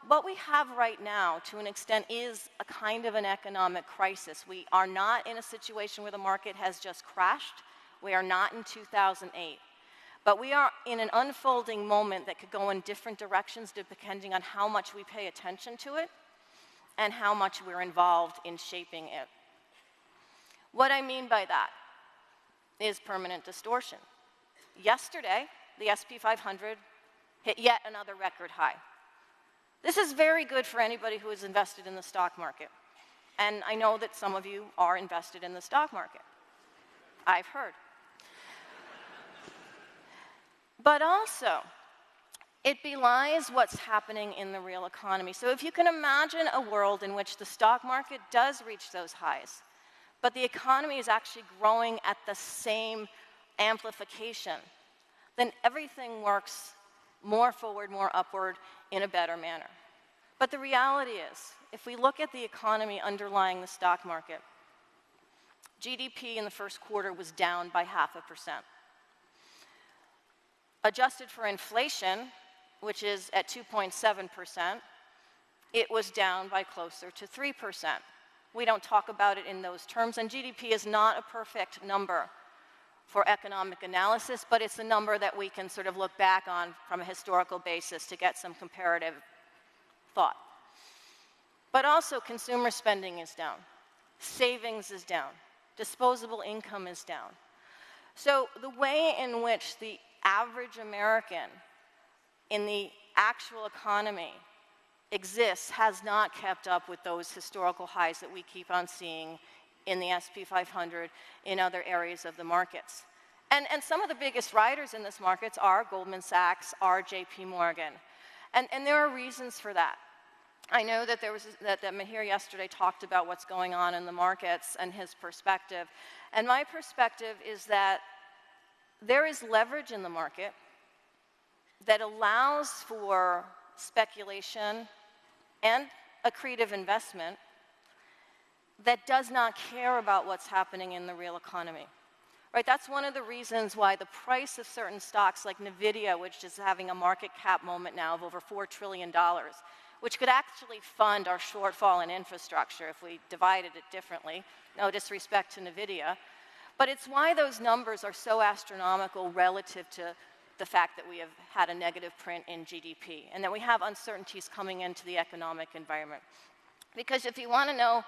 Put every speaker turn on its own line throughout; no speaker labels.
what we have right now, to an extent, is a kind of an economic crisis. We are not in a situation where the market has just crashed. We are not in 2008. But we are in an unfolding moment that could go in different directions depending on how much we pay attention to it and how much we're involved in shaping it. What I mean by that is permanent distortion. Yesterday, the S&P 500 hit yet another record high. This is very good for anybody who is invested in the stock market. And I know that some of you are invested in the stock market. I've heard. But also, it belies what's happening in the real economy. So if you can imagine a world in which the stock market does reach those highs, but the economy is actually growing at the same amplification, then everything works more forward, more upward, in a better manner. But the reality is, if we look at the economy underlying the stock market, GDP in the first quarter was down by 0.5%. Adjusted for inflation, which is at 2.7%, it was down by closer to 3%. We don't talk about it in those terms, and GDP is not a perfect number for economic analysis, but it's a number that we can sort of look back on from a historical basis to get some comparative thought. But also, consumer spending is down. Savings is down. Disposable income is down. So the way in which the average American in the actual economy exists has not kept up with those historical highs that we keep on seeing in the S&P 500, in other areas of the markets. And some of the biggest riders in this markets are Goldman Sachs, are JP Morgan. And there are reasons for that. I know that that Mihir yesterday talked about what's going on in the markets and his perspective. And my perspective is that there is leverage in the market that allows for speculation and accretive investment that does not care about what's happening in the real economy. Right? That's one of the reasons why the price of certain stocks like NVIDIA, which is having a market cap moment now of over $4 trillion, which could actually fund our shortfall in infrastructure if we divided it differently. No disrespect to NVIDIA. But it's why those numbers are so astronomical relative to the fact that we have had a negative print in GDP and that we have uncertainties coming into the economic environment. Because if you want to know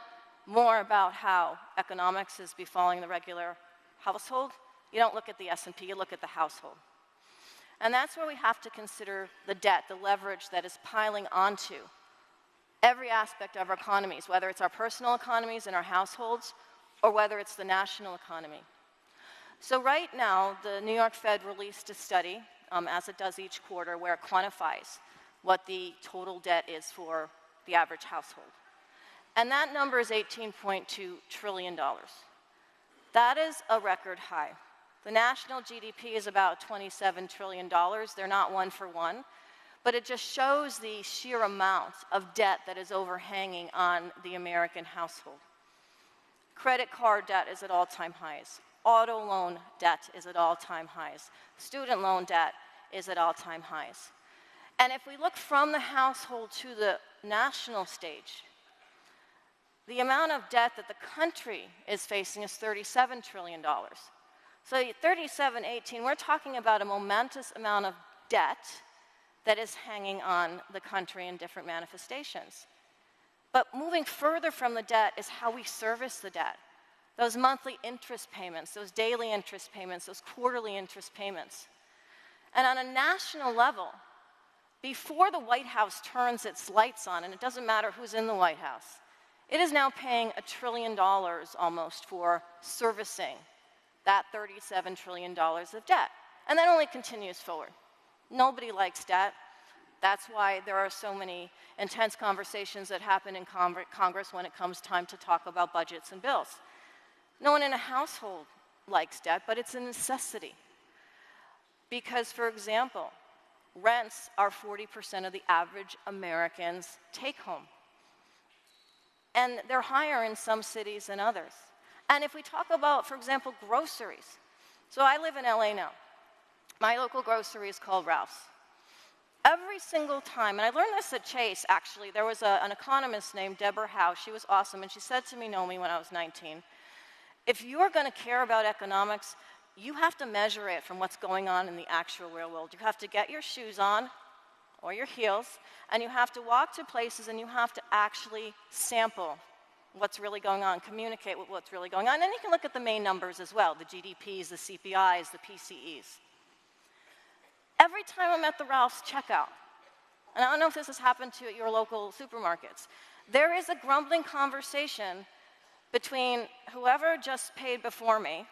more about how economics is befalling the regular household, you don't look at the S&P, you look at the household. And that's where we have to consider the debt, the leverage that is piling onto every aspect of our economies, whether it's our personal economies and our households, or whether it's the national economy. So right now, the New York Fed released a study, as it does each quarter, where it quantifies what the total debt is for the average household. And that number is $18.2 trillion. That is a record high. The national GDP is about $27 trillion. They're not one for one, but it just shows the sheer amount of debt that is overhanging on the American household. Credit card debt is at all-time highs. Auto loan debt is at all-time highs. Student loan debt is at all-time highs. And if we look from the household to the national stage, the amount of debt that the country is facing is $37 trillion. So 37-18, we're talking about a momentous amount of debt that is hanging on the country in different manifestations. But moving further from the debt is how we service the debt. Those monthly interest payments, those daily interest payments, those quarterly interest payments. And on a national level, before the White House turns its lights on, and it doesn't matter who's in the White House, it is now paying $1 trillion almost for servicing that $37 trillion of debt. And that only continues forward. Nobody likes debt. That's why there are so many intense conversations that happen in Congress when it comes time to talk about budgets and bills. No one in a household likes debt, but it's a necessity. Because, for example, rents are 40% of the average American's take-home. And they're higher in some cities than others. And if we talk about, for example, groceries. So I live in LA now. My local grocery is called Ralph's. Every single time, and I learned this at Chase, actually. There was an economist named Deborah Howe. She was awesome, and she said to me, Nomi, when I was 19, if you're going to care about economics, you have to measure it from what's going on in the actual real world. You have to get your shoes on, or your heels, and you have to walk to places and you have to actually sample what's really going on, communicate with what's really going on. And then you can look at the main numbers as well, the GDPs, the CPIs, the PCEs. Every time I'm at the Ralph's checkout, and I don't know if this has happened to you at your local supermarkets, there is a grumbling conversation between whoever just paid before me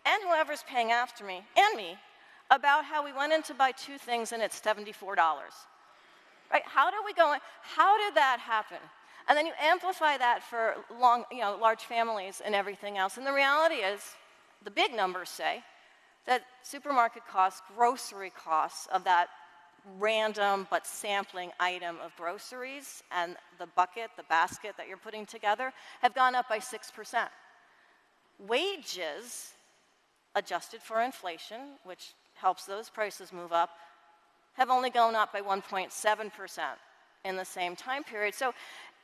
and whoever's paying after me and me about how we went in to buy 2 things and it's $74. Right? How did that happen? And then you amplify that for large families and everything else. And the reality is, the big numbers say that supermarket costs, grocery costs of that random but sampling item of groceries and the bucket, the basket that you're putting together have gone up by 6%. Wages, adjusted for inflation, which helps those prices move up, have only gone up by 1.7% in the same time period. So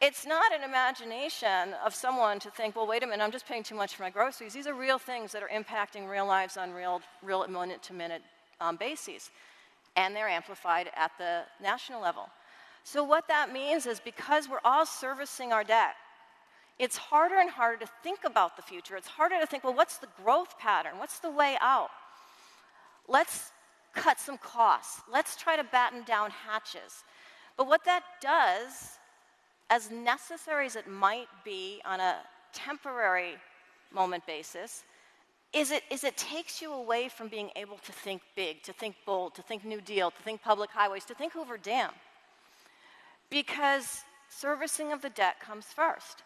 it's not an imagination of someone to think, well, wait a minute, I'm just paying too much for my groceries. These are real things that are impacting real lives on real minute-to-minute bases. And they're amplified at the national level. So what that means is because we're all servicing our debt, it's harder and harder to think about the future. It's harder to think, well, what's the growth pattern? What's the way out? Let's cut some costs. Let's try to batten down hatches. But what that does, as necessary as it might be on a temporary moment basis, is it takes you away from being able to think big, to think bold, to think New Deal, to think public highways, to think Hoover Dam. Because servicing of the debt comes first.